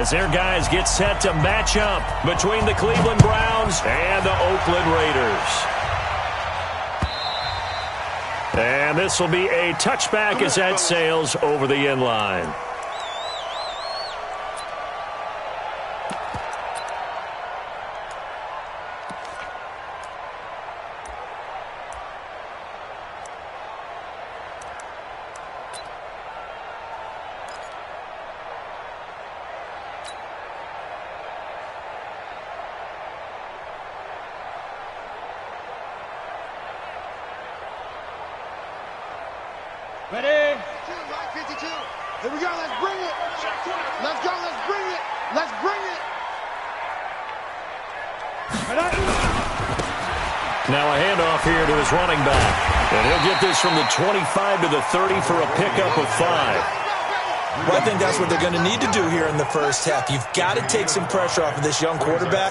As their guys get set to match up between the Cleveland Browns and the Oakland Raiders. And this will be a touchback as that sails over the end line. Ready? 52. Here we go. Let's bring it. Let's go. Let's bring it. Let's bring it. Now a handoff here to his running back. And he'll get this from the 25 to the 30 for a pickup of 5. Well, I think that's what they're going to need to do here in the first half. You've got to take some pressure off of this young quarterback,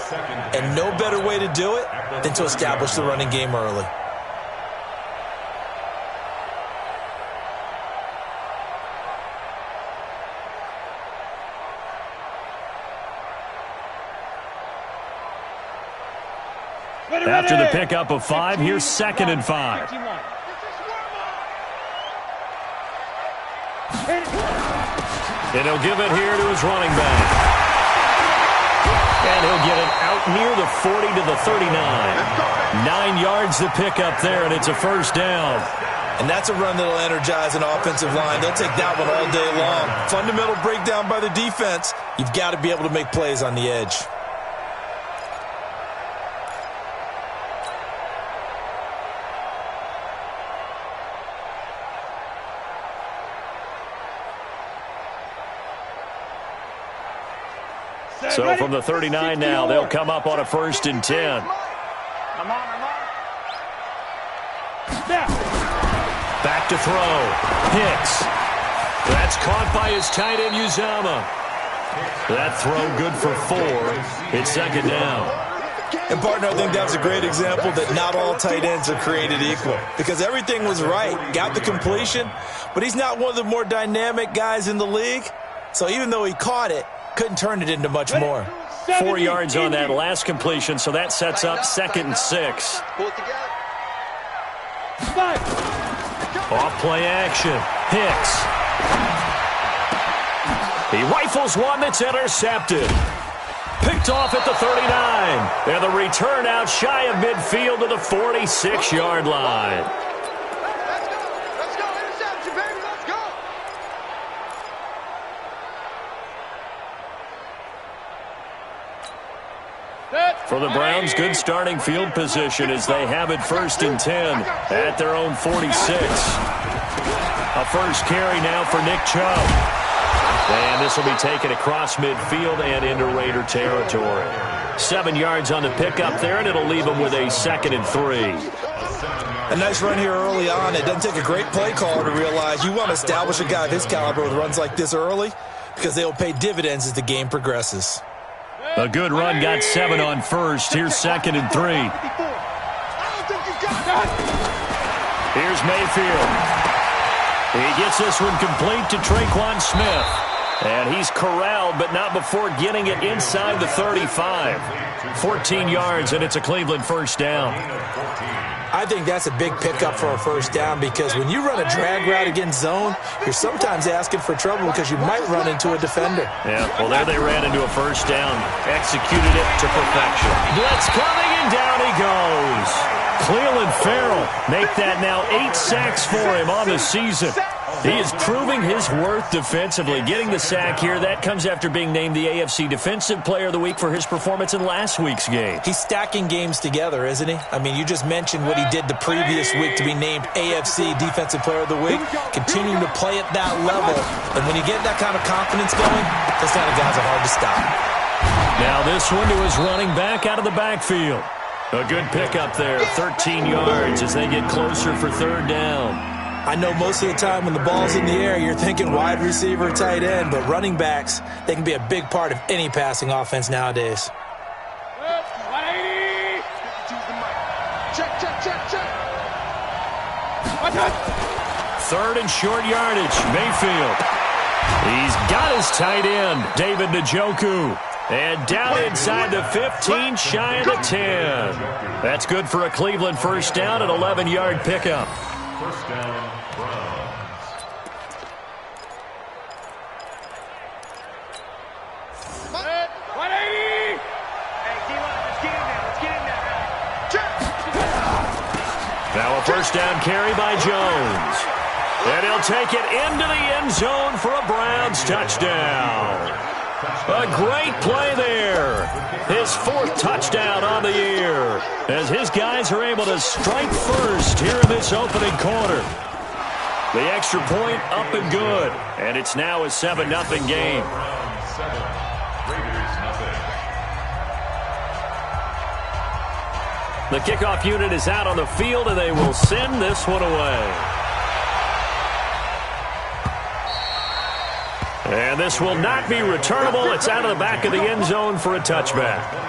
and no better way to do it than to establish the running game early. After the pickup of 5, here's 2nd and 5. And he'll give it here to his running back. And he'll get it out near the 40 to the 39. 9 yards to pick up there, and it's a first down. And that's a run that'll energize an offensive line. They'll take that one all day long. Fundamental breakdown by the defense. You've got to be able to make plays on the edge. So from the 39 now, they'll come up on a 1st and 10. Back to throw. Hicks. That's caught by his tight end, Uzama. That throw good for 4. It's 2nd down. And, partner, I think that's a great example that not all tight ends are created equal. Because everything was right. Got the completion. But he's not one of the more dynamic guys in the league. So even though he caught it, couldn't turn it into much more. 4 yards on that last completion, so that sets up 2nd and 6. Off play action. Hicks. He rifles one that's intercepted. Picked off at the 39. And the return out shy of midfield to the 46-yard line. For the Browns, good starting field position as they have it 1st and 10 at their own 46. A first carry now for Nick Chubb. And this will be taken across midfield and into Raider territory. 7 yards on the pickup there, and it'll leave them with a 2nd and 3. A nice run here early on. It doesn't take a great play caller to realize you want to establish a guy of his caliber with runs like this early because they will pay dividends as the game progresses. A good run, got 7 on 1st. Here's 2nd and 3. Here's Mayfield. He gets this one complete to Traquan Smith. And he's corralled, but not before getting it inside the 35. 14 yards, and it's a Cleveland first down. I think that's a big pickup for a first down because when you run a drag route against zone, you're sometimes asking for trouble because you might run into a defender. Yeah, well, there they ran into a first down. Executed it to perfection. Blitz coming, and down he goes. Cleveland Farrell make that now 8 sacks for him on the season. He is proving his worth defensively. Getting the sack here, that comes after being named the AFC Defensive Player of the Week for his performance in last week's game. He's stacking games together, isn't he? I mean, you just mentioned what he did the previous week to be named AFC Defensive Player of the Week, continuing to play at that level. And when you get that kind of confidence going, those kind of guys are hard to stop. Now this one to his running back out of the backfield. A good pickup there, 13 yards as they get closer for 3rd down. I know most of the time when the ball's in the air, you're thinking wide receiver, tight end, but running backs, they can be a big part of any passing offense nowadays. 180. Check. 3rd and short yardage. Mayfield. He's got his tight end, David Njoku. And down inside the 15, shy of the 10. That's good for a Cleveland first down, an 11-yard pickup. First down, Browns. Now a first down carry by Jones. And he'll take it into the end zone for a Browns touchdown. A great play there. His 4th touchdown on the year as his guys are able to strike first here in this opening quarter. The extra point up and good. And it's now a 7-0 game. Browns 7, Raiders nothing. The kickoff unit is out on the field, and they will send this one away. And this will not be returnable. It's out of the back of the end zone for a touchback.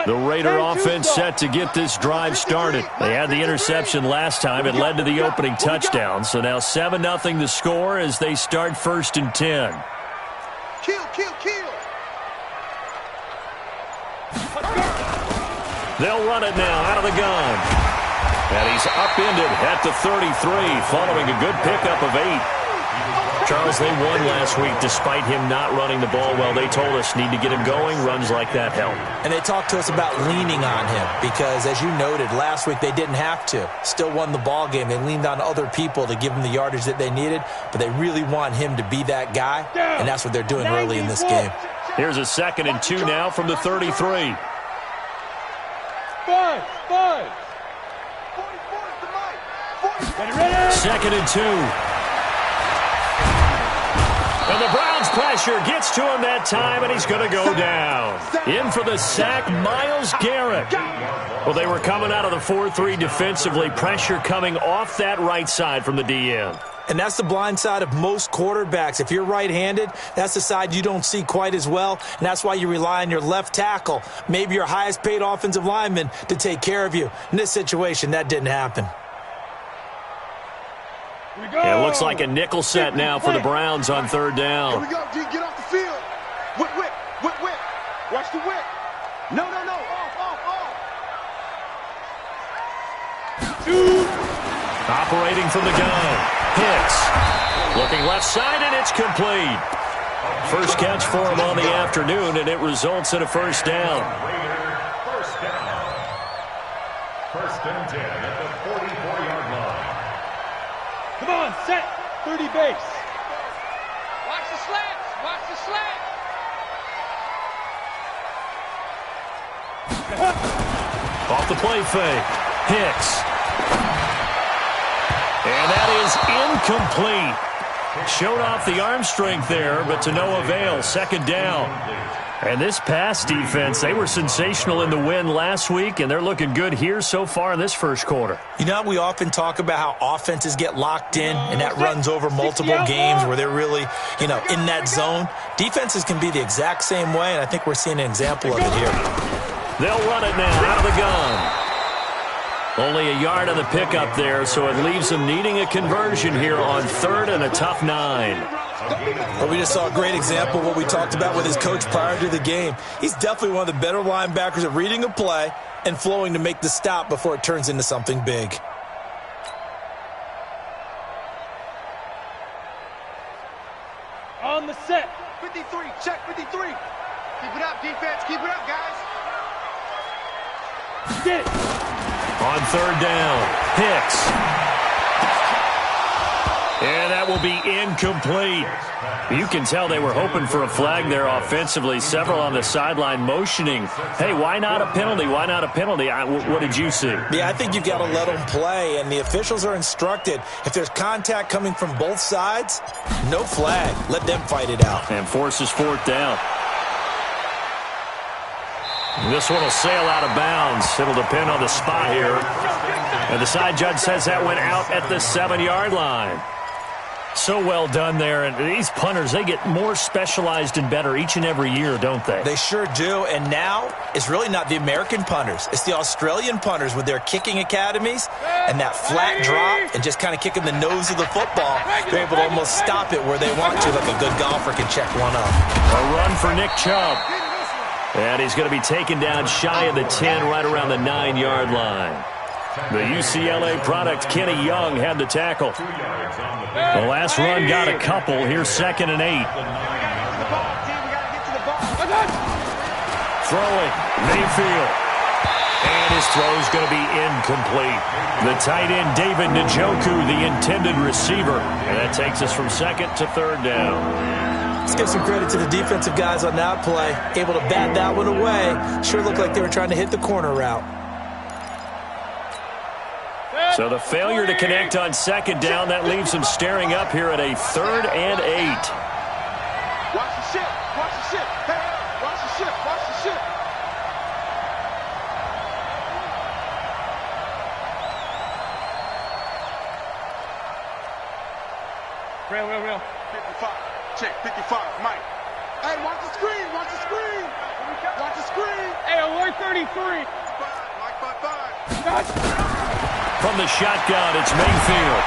The Raider offense set to get this drive started. They had the interception last time. It led to the opening touchdown. So now 7-0 the score as they start 1st and 10. Kill. They'll run it now out of the gun. And he's upended at the 33 following a good pickup of 8. Charles, they won last week despite him not running the ball well. They told us need to get him going. Runs like that help. And they talked to us about leaning on him because, as you noted, last week they didn't have to. Still won the ball game. They leaned on other people to give them the yardage that they needed, but they really want him to be that guy, and that's what they're doing early in this game. Here's a 2nd and 2 now from the 33. 5. 2nd and 2. And the Browns pressure gets to him that time, and he's going to go down. In for the sack, Myles Garrett. Well, they were coming out of the 4-3 defensively. Pressure coming off that right side from the DM. And that's the blind side of most quarterbacks. If you're right-handed, that's the side you don't see quite as well, and that's why you rely on your left tackle, maybe your highest-paid offensive lineman, to take care of you. In this situation, that didn't happen. Yeah, it looks like a nickel set now for the Browns on 3rd down. Here we go, D. Get off the field. Whip. Watch the whip. No. Off. Operating from the gun. Hicks. Looking left side, and it's complete. First catch for him on the afternoon, and it results in a first down. First down. 1st and 10 at the 44-yard line. Come on, set. 30 base. Watch the slants. Off the play fake. Hicks. And that is incomplete. Showed off the arm strength there, but to no avail. 2nd down. And this pass defense, they were sensational in the win last week, and they're looking good here so far in this first quarter. You know, we often talk about how offenses get locked in, and that runs over multiple games where they're really, in that zone. Defenses can be the exact same way, and I think we're seeing an example of it here. They'll run it now out of the gun. Only a yard on the pickup there, so it leaves them needing a conversion here on 3rd and a tough 9. Well, we just saw a great example of what we talked about with his coach prior to the game. He's definitely one of the better linebackers at reading a play, and flowing to make the stop before it turns into something big. On the set. 53, check 53. Keep it up, defense. Keep it up, guys. Get it. On third down, Hicks. And that will be incomplete. You can tell they were hoping for a flag there offensively. Several on the sideline motioning. Hey, why not a penalty? Why not a penalty? What did you see? Yeah, I think you've got to let them play, and the officials are instructed. If there's contact coming from both sides, no flag. Let them fight it out. And forces fourth down. This one will sail out of bounds. It'll depend on the spot here. And the side judge says that went out at the 7-yard line. So well done there. And these punters, they get more specialized and better each and every year, don't they? They sure do. And now it's really not the American punters. It's the Australian punters with their kicking academies and that flat drop and just kind of kicking the nose of the football. They're able to almost stop it where they want to, like a good golfer can check one up. A run for Nick Chubb. And he's going to be taken down shy of the 10, right around the 9-yard line. The UCLA product, Kenny Young, had the tackle. The last run got a couple. Here's 2nd and 8. Throwing, Mayfield. And his throw's going to be incomplete. The tight end, David Njoku, the intended receiver. And that takes us from 2nd to 3rd down. Let's give some credit to the defensive guys on that play. Able to bat that one away. Sure looked like they were trying to hit the corner route. So the failure to connect on 2nd down, that leaves them staring up here at a 3rd and 8. Watch the ship. Watch the ship. Hey, watch the ship. Watch the ship. Real. 55. Check, 55, Mike. Hey, watch the screen, watch the screen. Watch the screen. Hey, alert 33. Mike, 5. From the shotgun, it's Mayfield.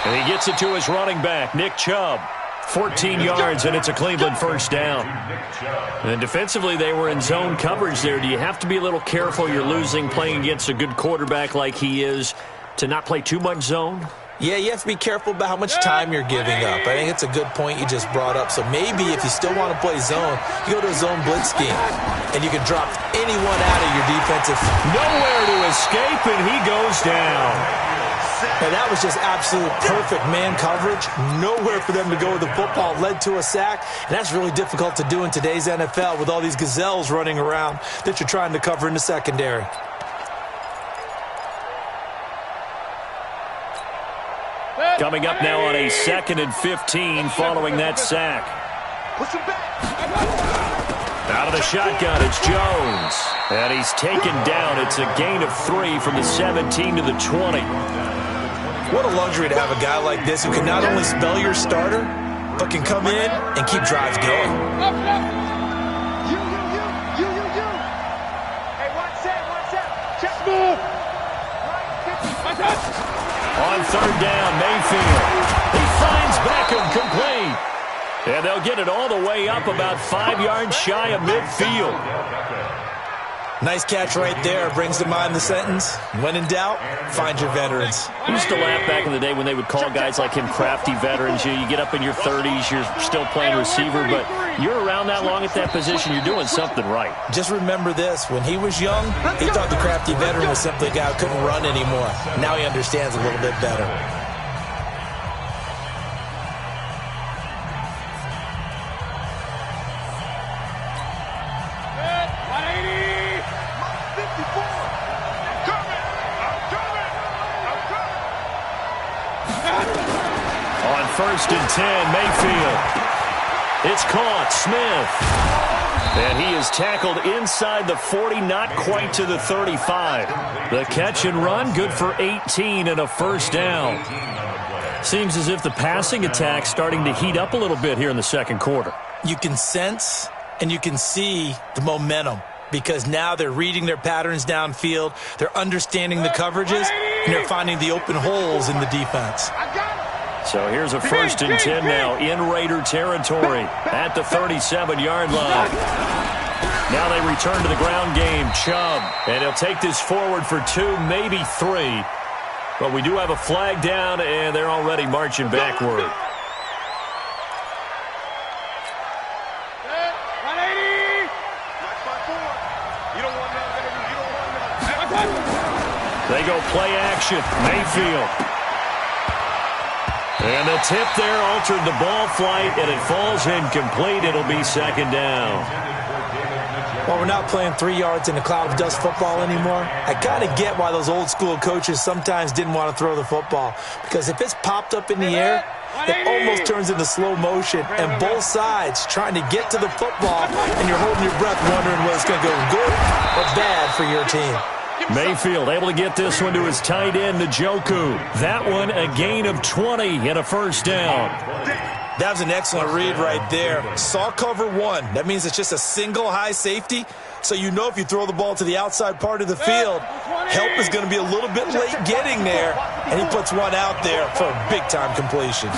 And he gets it to his running back, Nick Chubb. 14 yards, and it's a Cleveland first down. And defensively, they were in zone coverage there. Do you have to be a little careful? You're losing playing against a good quarterback like he is to not play too much zone? Yeah, you have to be careful about how much time you're giving up. I think it's a good point you just brought up. So maybe if you still want to play zone, you go to a zone blitz scheme, and you can drop anyone out of your defensive. Nowhere to escape, and he goes down. And that was just absolute perfect man coverage. Nowhere for them to go with the football. Led to a sack, and that's really difficult to do in today's NFL with all these gazelles running around that you're trying to cover in the secondary. Coming up now on a 2nd and 15 following that sack. Out of the shotgun, it's Jones. And he's taken down. It's a gain of 3 from the 17 to the 20. What a luxury to have a guy like this who can not only spell your starter, but can come in and keep drives going. Hey, one set. Check move. On 3rd down, Mayfield. He finds Beckham complete. And they'll get it all the way up about 5 yards shy of midfield. Nice catch right there. Brings to mind the sentence, when in doubt, find your veterans. I used to laugh back in the day when they would call guys like him crafty veterans. You get up in your 30s, you're still playing receiver, but you're around that long at that position, you're doing something right. Just remember this. When he was young, he thought the crafty veteran was simply a guy who couldn't run anymore. Now he understands a little bit better. On 1st and 10, Mayfield. It's caught, Smith. And he is tackled inside the 40, not quite to the 35. The catch and run, good for 18 and a first down. Seems as if the passing attack's starting to heat up a little bit here in the 2nd quarter. You can sense and you can see the momentum because now they're reading their patterns downfield, they're understanding the coverages, and they're finding the open holes in the defense. So here's a 1st and 10 now in Raider territory at the 37-yard line. Now they return to the ground game. Chubb. And he'll take this forward for 2, maybe 3. But we do have a flag down, and they're already marching backward. They go play action. Mayfield. And the tip there altered the ball flight, and it falls incomplete. It'll be second down. Well, we're not playing 3 yards in a cloud of dust football anymore. I kind of get why those old school coaches sometimes didn't want to throw the football. Because if it's popped up in the air, it almost turns into slow motion. And both sides trying to get to the football, and you're holding your breath wondering whether it's going to go good or bad for your team. Mayfield able to get this one to his tight end, Njoku. That one a gain of 20 and a first down. That was an excellent read right there. Saw cover 1. That means it's just a single high safety. So you know if you throw the ball to the outside part of the field, help is going to be a little bit late getting there. And he puts one out there for a big-time completion.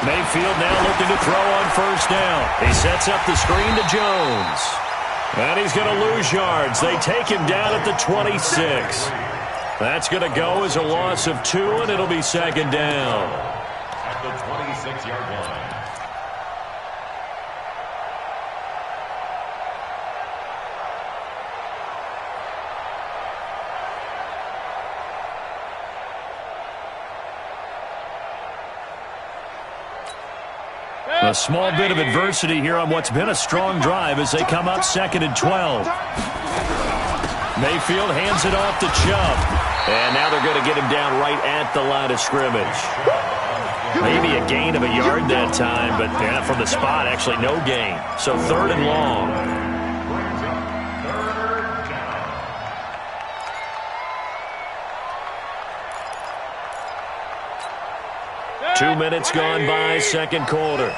Mayfield now looking to throw on first down. He sets up the screen to Jones. And he's going to lose yards. They take him down at the 26. That's going to go as a loss of 2, and it'll be second down. At the 26-yard line. A small bit of adversity here on what's been a strong drive as they come up 2nd and 12. Mayfield hands it off to Chubb. And now they're going to get him down right at the line of scrimmage. Maybe a gain of a yard that time, but from the spot, actually no gain. So 3rd and long. 2 minutes gone by, second quarter.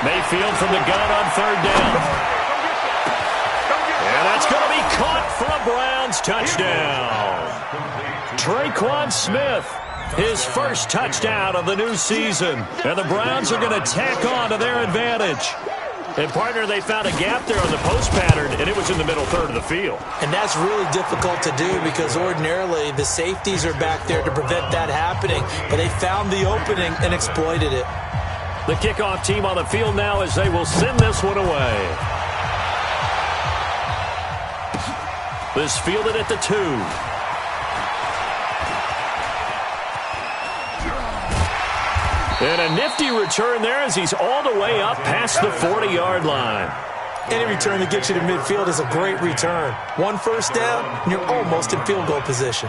Mayfield from the gun on 3rd down. And that's going to be caught for a Browns touchdown. Traquan Smith, his first touchdown of the new season. And the Browns are going to tack on to their advantage. And, partner, they found a gap there on the post pattern, and it was in the middle third of the field. And that's really difficult to do because ordinarily the safeties are back there to prevent that happening. But they found the opening and exploited it. The kickoff team on the field now as they will send this one away. This fielded at the 2. And a nifty return there as he's all the way up past the 40-yard line. Any return that gets you to midfield is a great return. 1 first down, and you're almost in field goal position.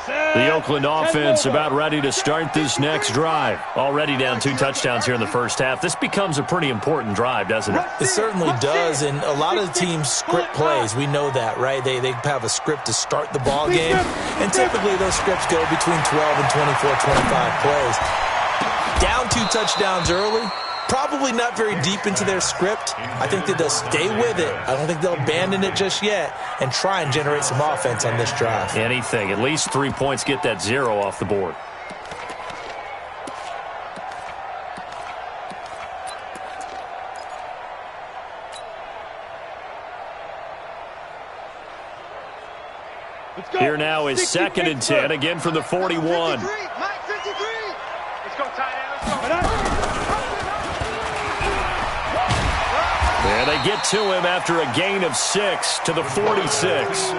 The Oakland offense about ready to start this next drive. Already down 2 touchdowns here in the first half. This becomes a pretty important drive, doesn't it? It certainly does, and a lot of the teams script plays. We know that, right? They have a script to start the ball game, and typically those scripts go between 12 and 24, 25 plays. Down 2 touchdowns early, probably not very deep into their script. I think that they'll stay with it. I don't think they'll abandon it just yet and try and generate some offense on this drive. Anything. At least 3 points, get that 0 off the board. Here now is 2nd and 10, again from the 41. Let's go, tight end. Let's go. And they get to him after a gain of 6 to the 46.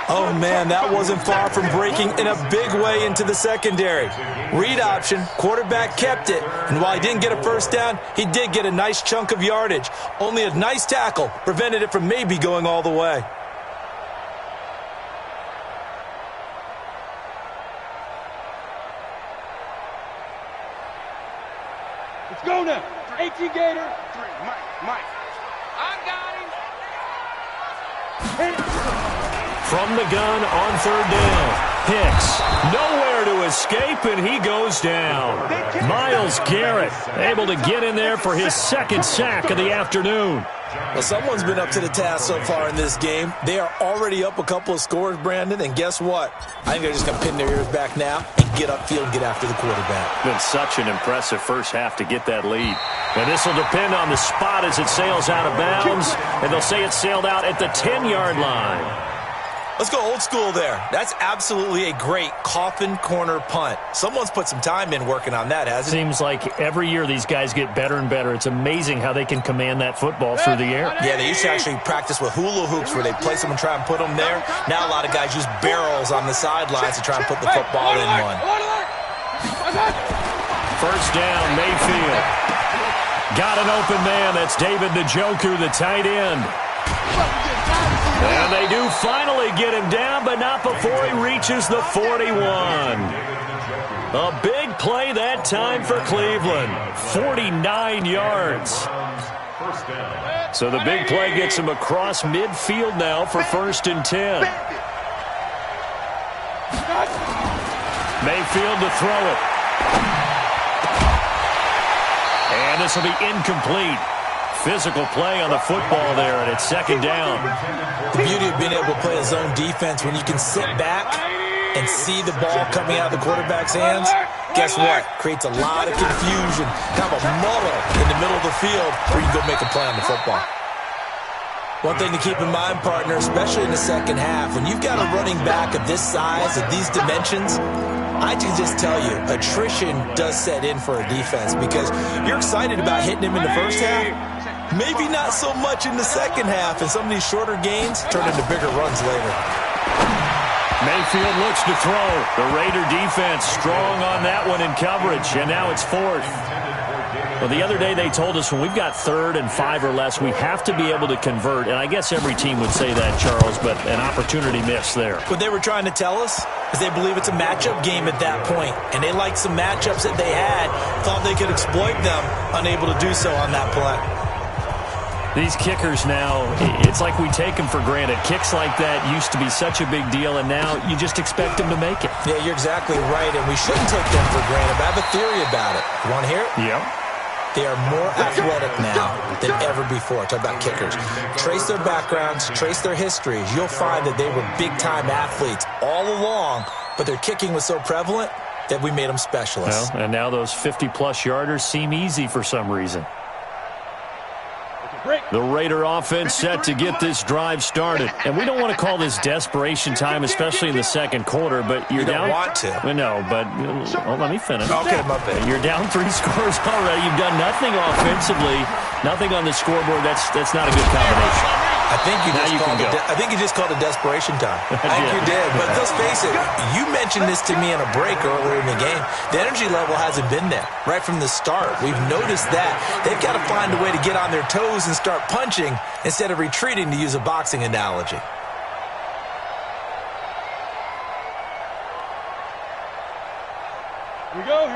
Oh, man, that wasn't far from breaking in a big way into the secondary. Read option, quarterback kept it, and while he didn't get a first down, he did get a nice chunk of yardage. Only a nice tackle prevented it from maybe going all the way. Let's go now. 18 Gator. 3, Mike. I got him. From the gun on 3rd down. Hicks nowhere nowhere to escape, and he goes down. Myles Garrett able to get in there for his second sack of the afternoon. Well, someone's been up to the task so far in this game. They are already up a couple of scores, Brandon, and guess what? I think they're just going to pin their ears back now and get upfield and get after the quarterback. Been such an impressive first half to get that lead. And this will depend on the spot as it sails out of bounds, and they'll say it sailed out at the 10-yard line. Let's go old school there. That's absolutely a great coffin corner punt. Someone's put some time in working on that, hasn't it? Seems like every year these guys get better and better. It's amazing how they can command that football through the air. Yeah, they used to actually practice with hula hoops where they place them and try and put them there. Now a lot of guys use barrels on the sidelines to try and put the football in one. First down, Mayfield. Got an open man. That's David Njoku, the tight end. And they do finally get him down, but not before he reaches the 41. A big play that time for Cleveland. 49 yards. So the big play gets him across midfield now for 1st and 10. Mayfield to throw it. And this will be incomplete. Physical play on the football there, and it's 2nd down. The beauty of being able to play a zone defense when you can sit back and see the ball coming out of the quarterback's hands, guess what? Creates a lot of confusion, kind of a muddle in the middle of the field where you can go make a play on the football. One thing to keep in mind, partner, especially in the second half, when you've got a running back of this size, of these dimensions, I can just tell you, attrition does set in for a defense because you're excited about hitting him in the first half. Maybe not so much in the second half, and some of these shorter gains turn into bigger runs later. Mayfield looks to throw. The Raider defense strong on that one in coverage, and now it's 4th. Well, the other day they told us when we've got 3rd and 5 or less, we have to be able to convert, and I guess every team would say that, Charles, but an opportunity missed there. What they were trying to tell us is they believe it's a matchup game at that point, and they liked some matchups that they had, thought they could exploit them, unable to do so on that play. These kickers now, it's like we take them for granted. Kicks like that used to be such a big deal, and now you just expect them to make it. Yeah, you're exactly right, and we shouldn't take them for granted, but I have a theory about it. You want to hear it? Yeah. They are more athletic now than ever before. Talk about kickers. Trace their backgrounds, trace their histories. You'll find that they were big-time athletes all along, but their kicking was so prevalent that we made them specialists. Well, and now those 50-plus yarders seem easy for some reason. The Raider offense set to get this drive started. And we don't want to call this desperation time, especially in the second quarter, but you're down. You don't want to. No, but let me finish. Okay, my bad. You're down 3 scores already. You've done nothing offensively, nothing on the scoreboard. That's not a good combination. I think you just called it desperation time. I think you did. But let's face it, you mentioned this to me in a break earlier in the game. The energy level hasn't been there right from the start. We've noticed that. They've got to find a way to get on their toes and start punching instead of retreating, to use a boxing analogy.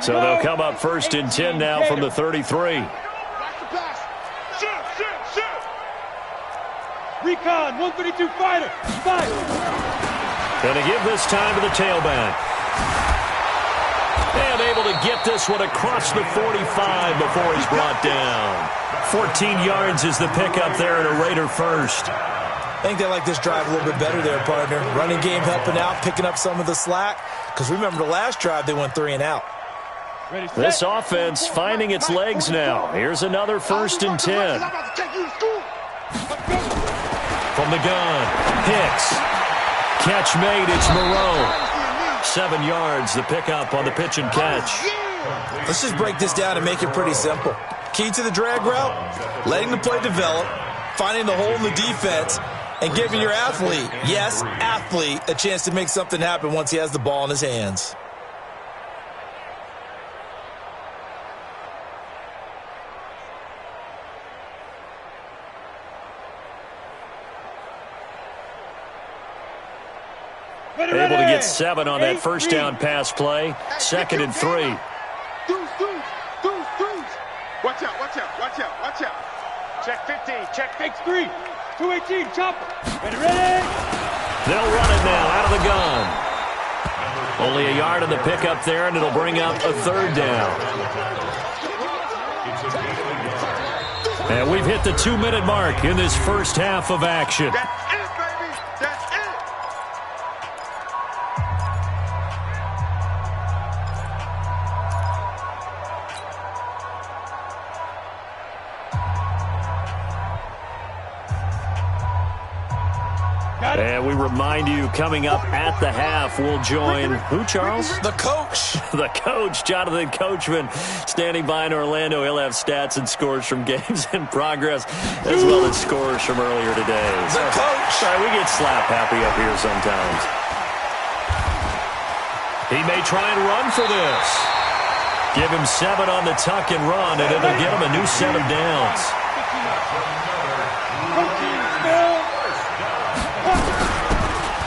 So they'll come up 1st and 10 now from the 33. Recon, 132 fighter. Fight. Going to give this time to the tailback. And able to get this one across the 45 before he's brought down. 14 yards is the pickup there at a Raider first. I think they like this drive a little bit better there, partner. Running game helping out, picking up some of the slack. Because remember the last drive, they went 3 and out. This offense finding its legs now. Here's another 1st and 10. From the gun, Hicks. Catch made, it's Moreau. 7 yards, the pickup on the pitch and catch. Let's just break this down and make it pretty simple. Key to the drag route, letting the play develop, finding the hole in the defense, and giving your athlete, yes, athlete, a chance to make something happen once he has the ball in his hands. Able to get 7 on that first down pass play. 2nd and 3. Watch out, watch out, watch out, watch out. Check 15, check X3. 218, chopper. Ready. They'll run it now out of the gun. Only a yard on the pickup there, and it'll bring up a third down. And we've hit the 2-minute mark in this first half of action. That's it, baby. That's it. And we remind you, coming up at the half, we'll join who, Charles? The coach. The coach, Jonathan Coachman, standing by in Orlando. He'll have stats and scores from games in progress, as well as scores from earlier today. The coach. Sorry, we get slap happy up here sometimes. He may try and run for this. Give him 7 on the tuck and run, and it'll get him a new set of downs.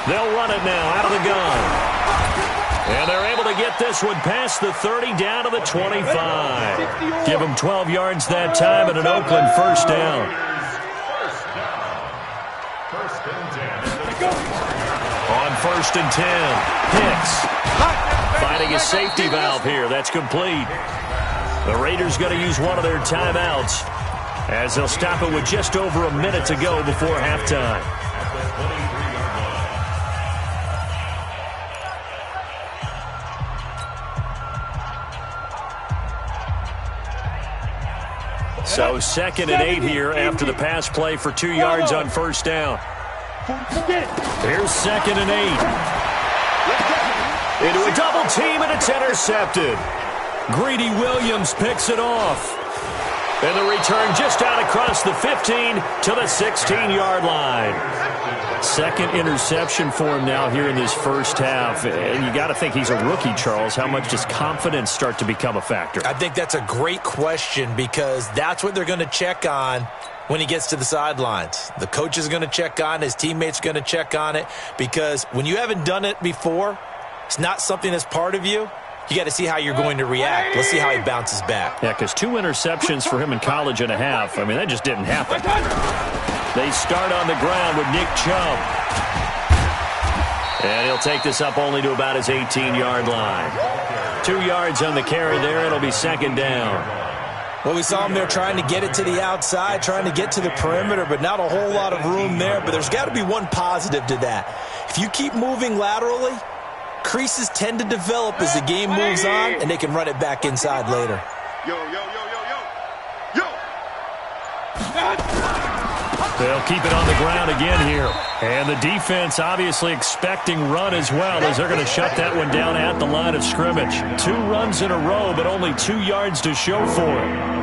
They'll run it now out of the gun. And they're able to get this one past the 30 down to the 25. Give them 12 yards that time and an Oakland first down. On 1st and 10, Hicks finding a safety valve here. That's complete. The Raiders going to use one of their timeouts as they'll stop it with just over a minute to go before halftime. So 2nd and 8 here after the pass play for 2 yards on first down. Here's 2nd and 8. Into a double team, and it's intercepted. Greedy Williams picks it off. And the return just out across the 15 to the 16-yard line. 2nd interception for him now here in this first half. And you got to think he's a rookie, Charles. How much does confidence start to become a factor? I think that's a great question because that's what they're going to check on when he gets to the sidelines. The coach is going to check on it. His teammates are going to check on it because when you haven't done it before, it's not something that's part of you. You got to see how you're going to react. Let's see how he bounces back. Yeah, because 2 interceptions for him in college and a half. I mean, that just didn't happen. They start on the ground with Nick Chubb. And he'll take this up only to about his 18-yard line. 2 yards on the carry there. It'll be 2nd down. Well, we saw him there trying to get it to the outside, trying to get to the perimeter, but not a whole lot of room there. But there's got to be one positive to that. If you keep moving laterally, creases tend to develop as the game moves on, and they can run it back inside later. Yo, yo, yo, yo, yo. Yo. They'll keep it on the ground again here. And the defense obviously expecting run as well as they're going to shut that one down at the line of scrimmage. 2 runs in a row, but only 2 yards to show for it.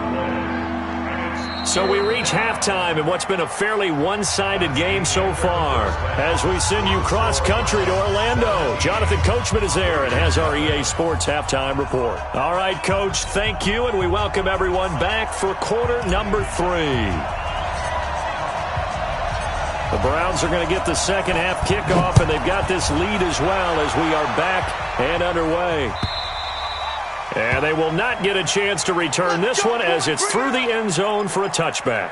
So we reach halftime in what's been a fairly one-sided game so far. As we send you cross-country to Orlando, Jonathan Coachman is there and has our EA Sports halftime report. All right, Coach, thank you, and we welcome everyone back for quarter number 3. The Browns are going to get the second half kickoff, and they've got this lead as well as we are back and underway. And they will not get a chance to return this one as it's through the end zone for a touchback.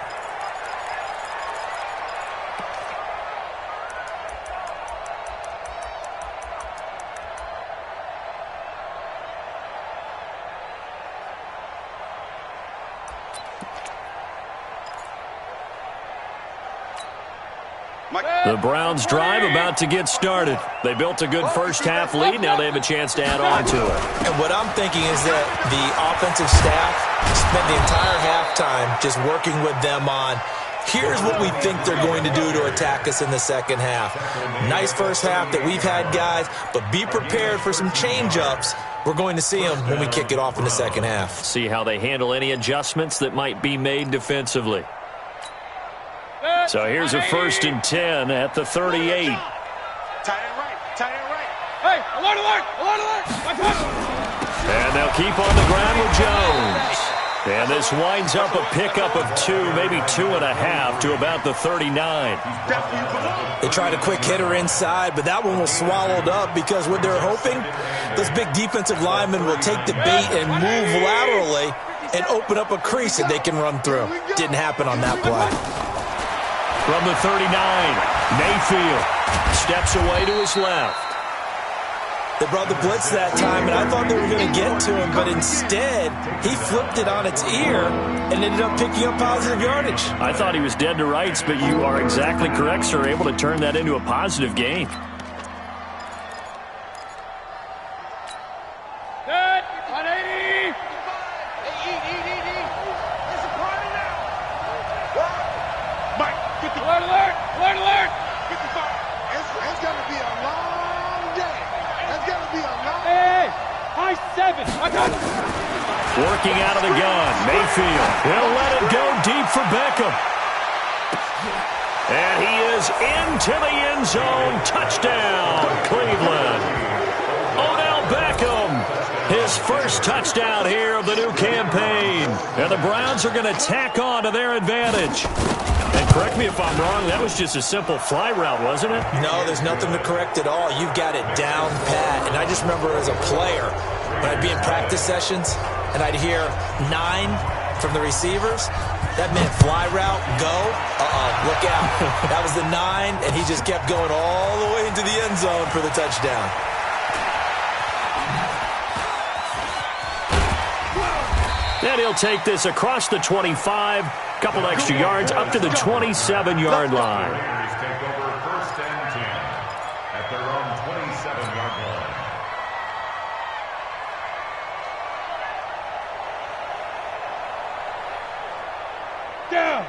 The Browns drive about to get started. They built a good first half lead. Now they have a chance to add on to it. And what I'm thinking is that the offensive staff spent the entire halftime just working with them on, here's what we think they're going to do to attack us in the second half. Nice first half that we've had, guys, but be prepared for some change-ups. We're going to see them when we kick it off in the second half. See how they handle any adjustments that might be made defensively. So here's a 1st and 10 at the 38. Tight end right. Tight end right. Hey, alert, alert, alert, alert. And they'll keep on the ground with Jones. And this winds up a pickup of 2, maybe 2.5 to about the 39. They tried a quick hitter inside, but that one was swallowed up because what they're hoping, those big defensive linemen will take the bait and move laterally and open up a crease that they can run through. Didn't happen on that play. From the 39, Mayfield steps away to his left. They brought the blitz that time, and I thought they were going to get to him, but instead, he flipped it on its ear and ended up picking up positive yardage. I thought he was dead to rights, but you are exactly correct, sir. Able to turn that into a positive gain. Good. 180. It's a party now. Mike, 50. Alert. 55. It's going to be a long day. It's going to be a long day. Hey, high 7. I got it. Working out of the gun, Mayfield. He'll let it go deep for Beckham. And he is into the end zone. Touchdown, Cleveland. Odell Beckham, his first touchdown here of the new campaign. And the Browns are going to tack on to their advantage. And correct me if I'm wrong, that was just a simple fly route, wasn't it? No, there's nothing to correct at all. You've got it down pat. And I just remember as a player, when I'd be in practice sessions, and I'd hear 9 from the receivers, that meant fly route, go, look out. That was the 9, and he just kept going all the way into the end zone for the touchdown. And he'll take this across the 25, couple extra yards, up to the 27-yard line. Raiders take over 1st and 10 at their own 27-yard line.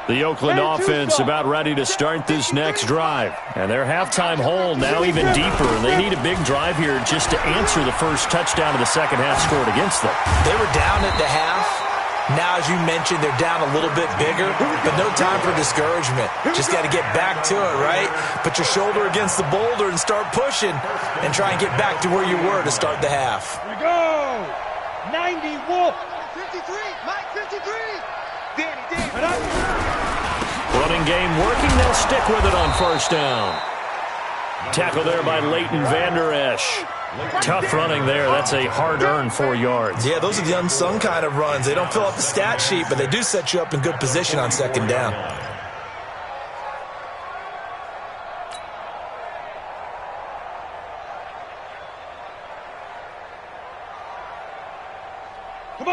The Oakland offense about ready to start this next drive. And their halftime hole now even deeper. And they need a big drive here just to answer the first touchdown of the second half scored against them. They were down at the half. Now, as you mentioned, they're down a little bit bigger, but no time for discouragement. Just got to get back to it, right? Put your shoulder against the boulder and start pushing and try and get back to where you were to start the half. Here we go. 90 Wolf. 53. Mike, 53. Danny. Running game working. They'll stick with it on first down. Tackle there by Leighton Vander Esch. Tough running there. That's a hard-earned 4 yards. Yeah, those are the unsung kind of runs. They don't fill up the stat sheet, but they do set you up in good position on second down.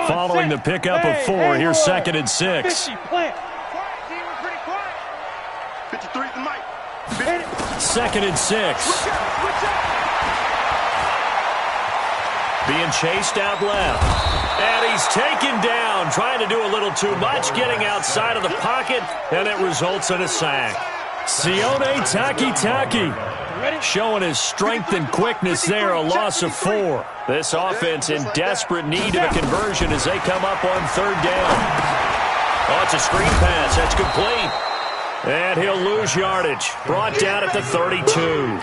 Following the pickup of 4, here's 2nd and 6. 50, plant. Quiet, team. We're pretty quiet. 53 to Mike. 2nd and 6. Being chased out left. And he's taken down, trying to do a little too much, getting outside of the pocket, and it results in a sack. Sione Taki showing his strength and quickness there, a loss of 4. This offense in desperate need of a conversion as they come up on 3rd down. Oh, it's a screen pass. That's complete. And he'll lose yardage. Brought down at the 32.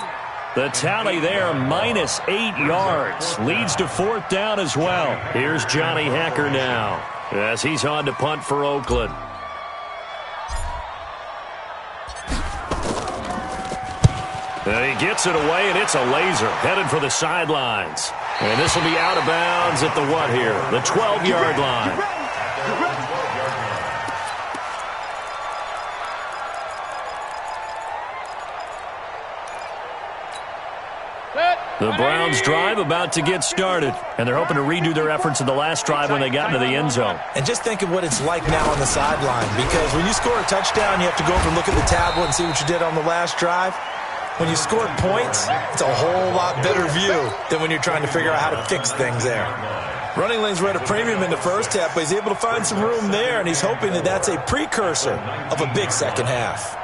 The tally there, -8 yards. Leads to 4th down as well. Here's Johnny Hacker now as he's on to punt for Oakland. And he gets it away, and it's a laser headed for the sidelines. And this will be out of bounds at the what here? The 12-yard line. The Browns drive about to get started, and they're hoping to redo their efforts in the last drive when they got into the end zone. And just think of what it's like now on the sideline, because when you score a touchdown, you have to go over and look at the tablet and see what you did on the last drive. When you scored points, it's a whole lot better view than when you're trying to figure out how to fix things there. Running lanes were at a premium in the first half, but he's able to find some room there, and he's hoping that that's a precursor of a big second half.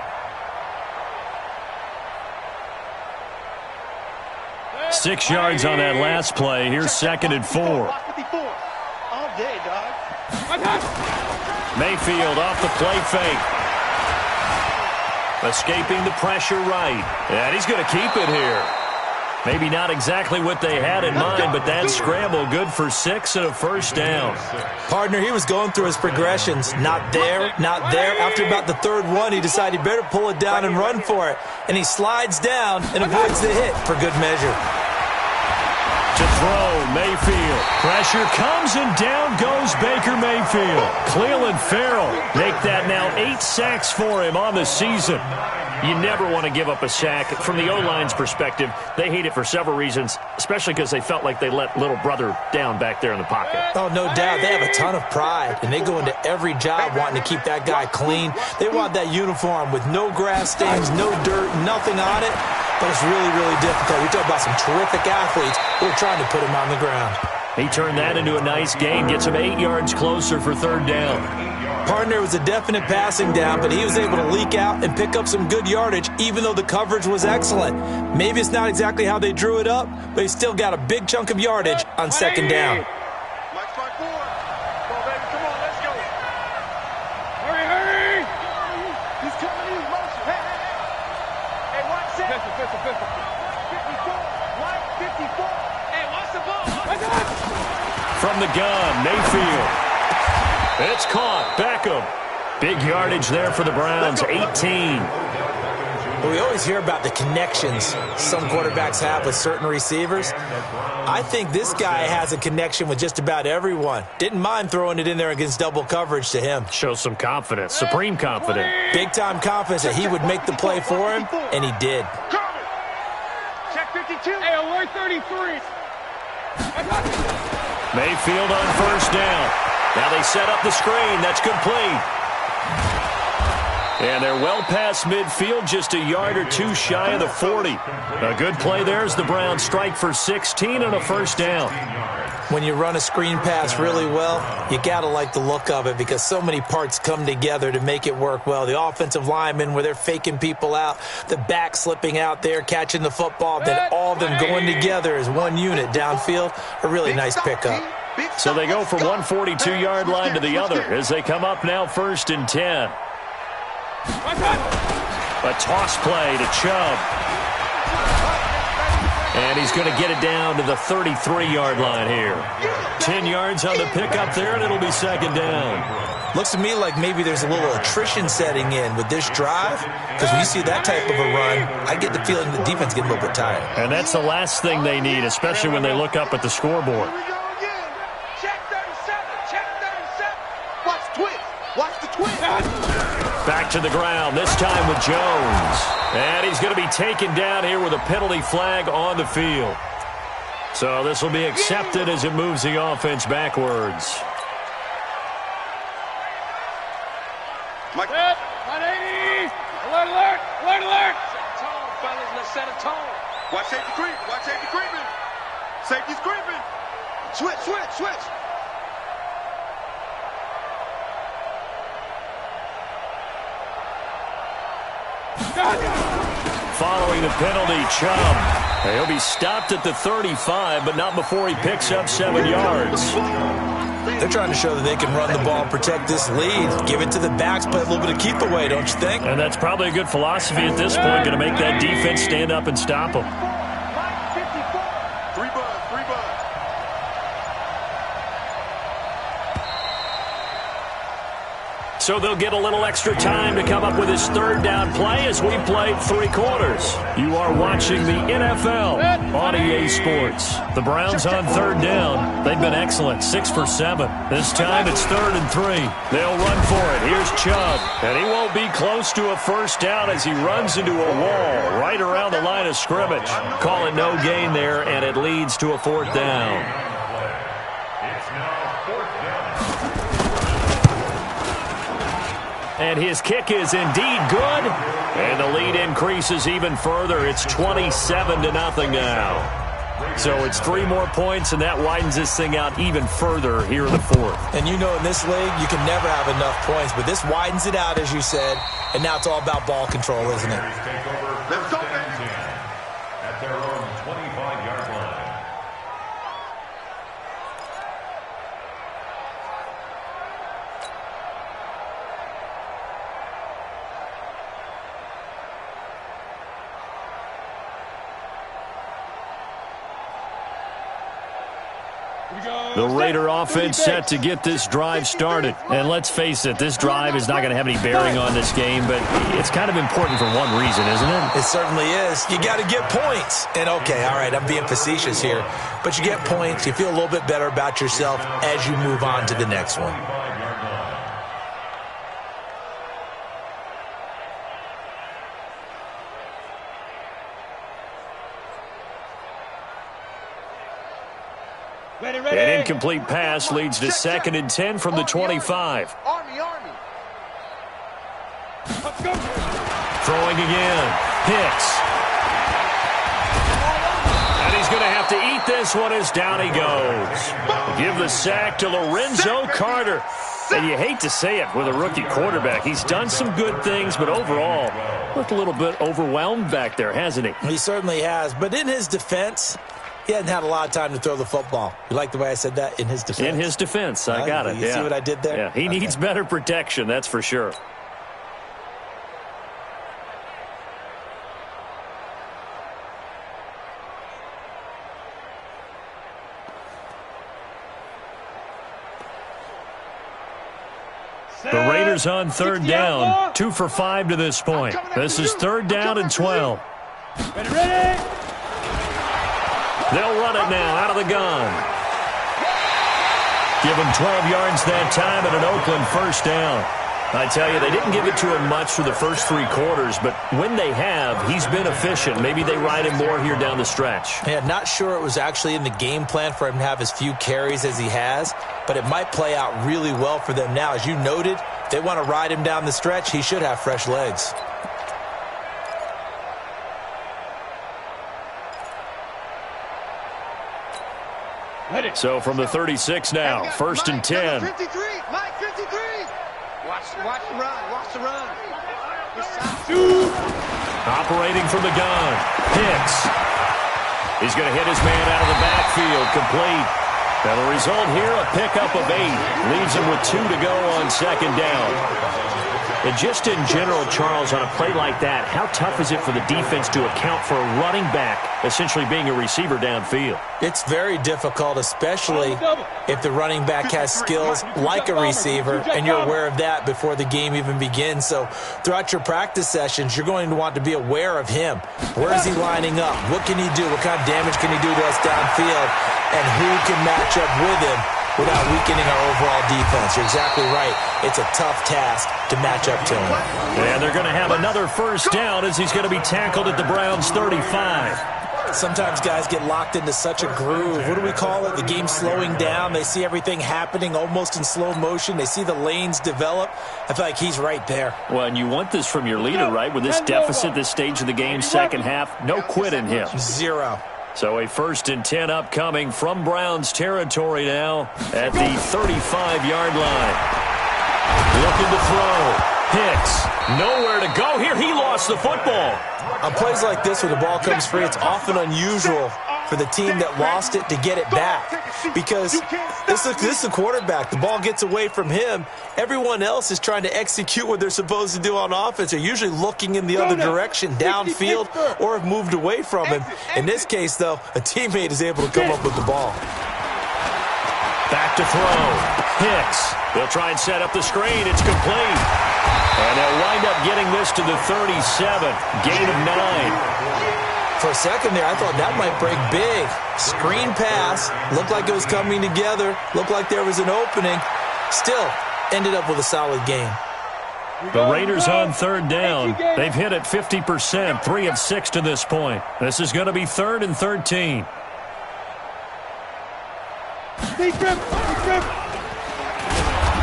6 yards on that last play. Here's 2nd and 4. All day, dog. Mayfield off the play fake. Escaping the pressure right. And he's going to keep it here. Maybe not exactly what they had in mind, but that scramble good for 6 and a 1st down. Partner, he was going through his progressions. Not there, not there. After about the 3rd one, he decided he better pull it down and run for it. And he slides down and avoids the hit for good measure. To throw, Mayfield. Pressure comes and down goes Baker Mayfield. Cleveland Farrell make that now 8 sacks for him on the season. You never want to give up a sack. From the O-line's perspective, they hate it for several reasons, especially because they felt like they let little brother down back there in the pocket. Oh, no doubt. They have a ton of pride, and they go into every job wanting to keep that guy clean. They want that uniform with no grass stains, no dirt, nothing on it. But it's really, really difficult. We talk about some terrific athletes who are trying to put him on the ground. He turned that into a nice gain, gets him 8 yards closer for third down. Partner was a definite passing down, but he was able to leak out and pick up some good yardage, even though the coverage was excellent. Maybe it's not exactly how they drew it up, but he still got a big chunk of yardage on second down. Mike, strike forward. Come on, baby. Come on, let's go. Hurry! He's coming in motion. Hey, hey, hey. Hey, watch that. Pistol. 54. Mike, 54. Hey, watch the ball. From the gun, Mayfield. It's caught. Beckham. Big yardage there for the Browns, 18. Well, we always hear about the connections some quarterbacks have with certain receivers. I think this guy has a connection with just about everyone. Didn't mind throwing it in there against double coverage to him. Shows some confidence, supreme confidence. Big-time confidence that he would make the play for him, and he did. Check 52. Hey, alert 33. Mayfield on first down. Now they set up the screen. That's complete. And they're well past midfield, just a yard or two shy of the 40. A good play there as the Browns strike for 16 and a first down. When you run a screen pass really well, you got to like the look of it because so many parts come together to make it work well. The offensive linemen, where they're faking people out, the back slipping out there, catching the football, then all of them going together as one unit downfield. A really nice pickup. So they go from one 42-yard line to the other as they come up now first and 10. A toss play to Chubb. And he's going to get it down to the 33-yard line here. 10 yards on the pickup there, and it'll be second down. Looks to me like maybe there's a little attrition setting in with this drive, because when you see that type of a run, I get the feeling the defense getting a little bit tired. And that's the last thing they need, especially when they look up at the scoreboard. Back to the ground, this time with Jones. And he's going to be taken down here with a penalty flag on the field. So this will be accepted as it moves the offense backwards. Mike. 180. Alert. Set a tone, fellas. Let's set a tone. Watch safety creep. Watch safety creeping. Safety's creeping. Switch. Following the penalty, Chubb. He'll be stopped at the 35, but not before he picks up 7 yards. They're trying to show that they can run the ball and protect this lead. Give it to the backs, play a little bit of keep away, don't you think? And that's probably a good philosophy at this point, going to make that defense stand up and stop them. Three bud. So they'll get a little extra time to come up with his third down play as we played 3 quarters. You are watching the NFL on EA Sports. The Browns on third down. They've been excellent, 6 for 7. This time it's 3rd and 3. They'll run for it. Here's Chubb. And he won't be close to a first down as he runs into a wall right around the line of scrimmage. Call it no gain there, and it leads to a 4th down. It's now 4th down. And his kick is indeed good. And the lead increases even further. It's 27-0 now. So it's 3 more points, and that widens this thing out even further here in the 4th. And you know in this league, you can never have enough points. But this widens it out, as you said. And now it's all about ball control, isn't it? Let's go, baby. At their own 25-yard line. The Raider offense set to get this drive started. And let's face it, this drive is not going to have any bearing on this game, but it's kind of important for one reason, isn't it? It certainly is. You got to get points. And, okay, all right, I'm being facetious here. But you get points. You feel a little bit better about yourself as you move on to the next one. An incomplete pass leads to 2nd and 10 from the 25. Army. Let's go. Throwing again. Hicks. And he's going to have to eat this one as down he goes. Give the sack to Lorenzo Carter. And you hate to say it with a rookie quarterback. He's done some good things, but overall, looked a little bit overwhelmed back there, hasn't he? He certainly has. But in his defense, he hasn't had a lot of time to throw the football. You like the way I said that? In his defense? In his defense. I got it. You see what I did there? Yeah, he needs better protection, that's for sure. The Raiders on 3rd down. 2 for 5 to this point. This is 3rd down and 12. Ready. They'll run it now out of the gun. Give him 12 yards that time and an Oakland 1st down. I tell you, they didn't give it to him much for the first 3 quarters, but when they have, he's been efficient. Maybe they ride him more here down the stretch. Yeah, not sure it was actually in the game plan for him to have as few carries as he has, but it might play out really well for them now. As you noted, if they want to ride him down the stretch, he should have fresh legs. So from the 36 now, 1st and 10. 53. Mike 53. Watch the run. Operating from the gun. Hicks. He's going to hit his man out of the backfield. Complete. And the result here, a pickup of 8. Leaves him with 2 to go on 2nd down. And just in general, Charles, on a play like that, how tough is it for the defense to account for a running back essentially being a receiver downfield? It's very difficult, especially if the running back has skills like a receiver, and you're aware of that before the game even begins. So throughout your practice sessions, you're going to want to be aware of him. Where is he lining up? What can he do? What kind of damage can he do to us downfield? And who can match up with him without weakening our overall defense? You're exactly right. It's a tough task to match up to him. And they're going to have another 1st down as he's going to be tackled at the Browns' 35. Sometimes guys get locked into such a groove. What do we call it? The game's slowing down. They see everything happening almost in slow motion. They see the lanes develop. I feel like he's right there. Well, and you want this from your leader, right? With this deficit, this stage of the game, 2nd half, no quit in him. 0. So a 1st and 10 upcoming from Browns territory now at the 35-yard line. Looking to throw. Hicks, nowhere to go here. He lost the football. On plays like this where the ball comes free, it's often unusual for the team that lost it to get it back. Because this is the quarterback. The ball gets away from him. Everyone else is trying to execute what they're supposed to do on offense. They're usually looking in the other direction, downfield, or have moved away from him. In this case, though, a teammate is able to come up with the ball. Back to throw. Hicks. They'll try and set up the screen. It's complete. And they'll wind up getting this to the 37. Gain of 9. For a second there, I thought that might break big. Screen pass. Looked like it was coming together. Looked like there was an opening. Still ended up with a solid game. The Raiders on 3rd down. They've hit it 50%, 3 of 6 to this point. This is going to be 3rd and 13.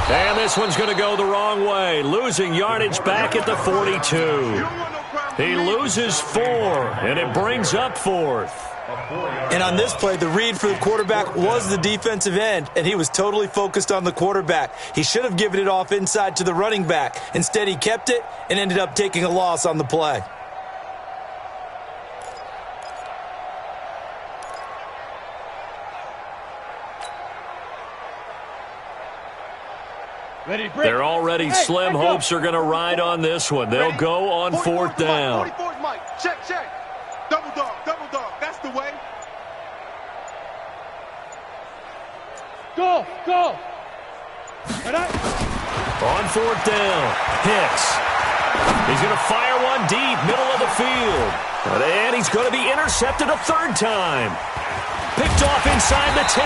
And this one's going to go the wrong way. Losing yardage back at the 42. He loses 4, and it brings up 4th. And on this play, the read for the quarterback was the defensive end, and he was totally focused on the quarterback. He should have given it off inside to the running back. Instead, he kept it and ended up taking a loss on the play. They're already slim hopes are going to ride on this one. They'll go on 4th down. 44's Mike. Check. Double dog. That's the way. Go. On fourth down, Hicks. He's going to fire one deep, middle of the field. And he's going to be intercepted a third time. Picked off inside the 10.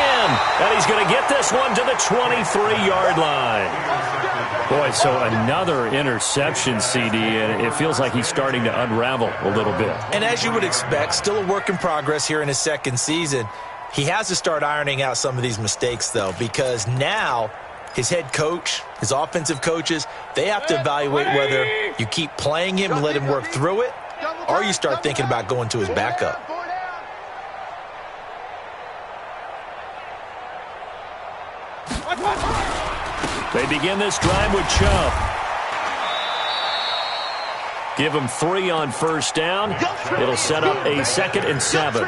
And he's going to get this one to the 23-yard line. Boy, so another interception, CD, and it feels like he's starting to unravel a little bit. And as you would expect, still a work in progress here in his second season. He has to start ironing out some of these mistakes, though, because now his head coach, his offensive coaches, they have to evaluate whether you keep playing him and let him work through it, or you start thinking about going to his backup. They begin this drive with Chubb. Give him 3 on first down. It'll set up a 2nd and 7.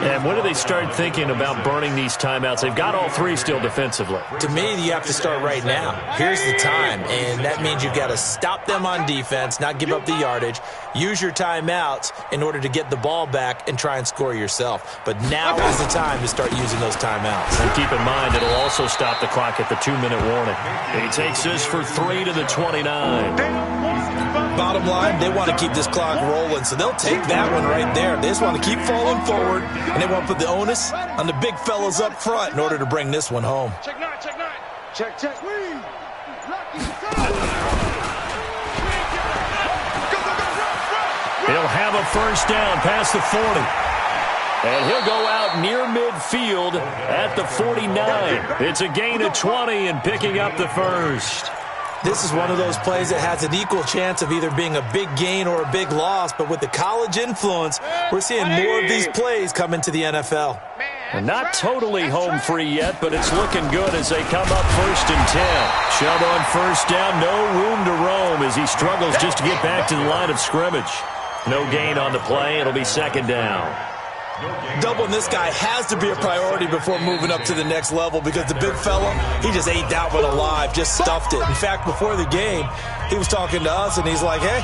And when do they start thinking about burning these timeouts? They've got all 3 still defensively. To me, you have to start right now. Here's the time, and that means you've got to stop them on defense, not give up the yardage, use your timeouts in order to get the ball back and try and score yourself. But now is the time to start using those timeouts. And keep in mind, it'll also stop the clock at the 2-minute warning. He takes this for 3 to the 29. Bottom line, they want to keep this clock rolling, so they'll take that one right there. They just want to keep falling forward, and they want to put the onus on the big fellas up front in order to bring this one home. Check 9. Check. He'll have a first down past the 40. And he'll go out near midfield at the 49. It's a gain of 20 and picking up the first. This is one of those plays that has an equal chance of either being a big gain or a big loss, but with the college influence, we're seeing more of these plays come into the NFL. And not totally home free yet, but it's looking good as they come up 1st and 10. Chubb on first down, no room to roam as he struggles just to get back to the line of scrimmage. No gain on the play. It'll be 2nd down. Doubling this guy has to be a priority before moving up to the next level because the big fella, he just ate that one alive, just stuffed it. In fact, before the game, he was talking to us, and he's like, hey,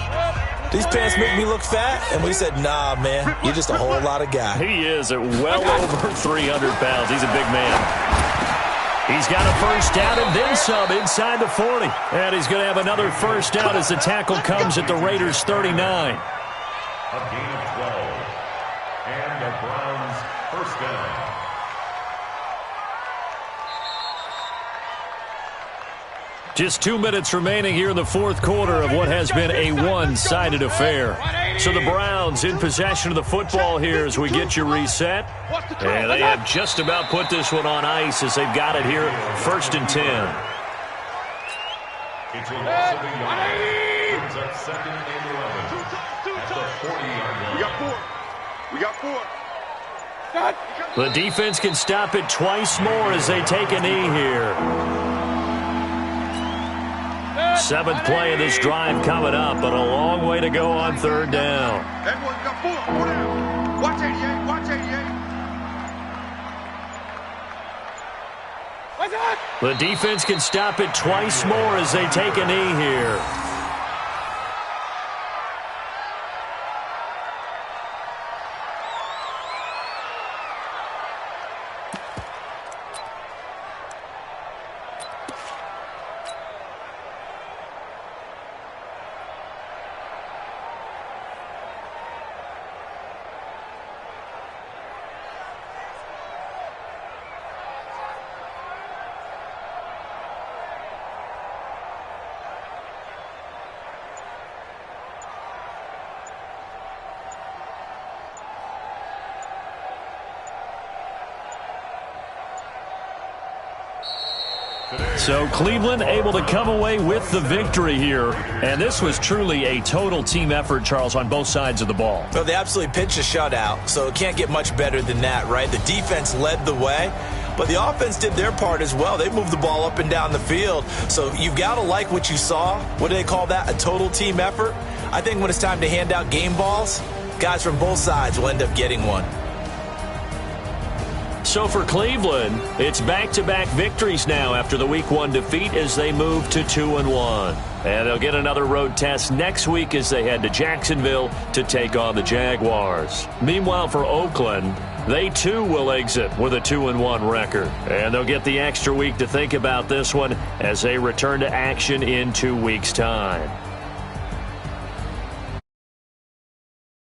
these pants make me look fat. And we said, nah, man, you're just a whole lot of guy. He is at well over 300 pounds. He's a big man. He's got a first down and then some inside the 40. And he's going to have another first down as the tackle comes at the Raiders' 39. A gain of 12. And the Browns first down. Just 2 minutes remaining here in the fourth quarter of what has been a one-sided affair. So the Browns in possession of the football here as we get you reset. And they have just about put this one on ice as they've got it here 1st and 10. It's a loss of a yard. Brings up 2nd and 11 at the 40-yard line. We got 4. The defense can stop it twice more as they take a knee here. 7th play of this drive coming up, but a long way to go on 3rd down. Everyone, we got 4. 4 down. Watch 88. Watch 88. The defense can stop it twice more as they take a knee here. So Cleveland able to come away with the victory here. And this was truly a total team effort, Charles, on both sides of the ball. Well, they absolutely pitched a shutout, so it can't get much better than that, right? The defense led the way, but the offense did their part as well. They moved the ball up and down the field. So you've got to like what you saw. What do they call that? A total team effort? I think when it's time to hand out game balls, guys from both sides will end up getting one. So for Cleveland, it's back-to-back victories now after the Week 1 defeat as they move to 2-1. And they'll get another road test next week as they head to Jacksonville to take on the Jaguars. Meanwhile, for Oakland, They, too, will exit with a 2-1 record. And they'll get the extra week to think about this one as they return to action in 2 weeks' time.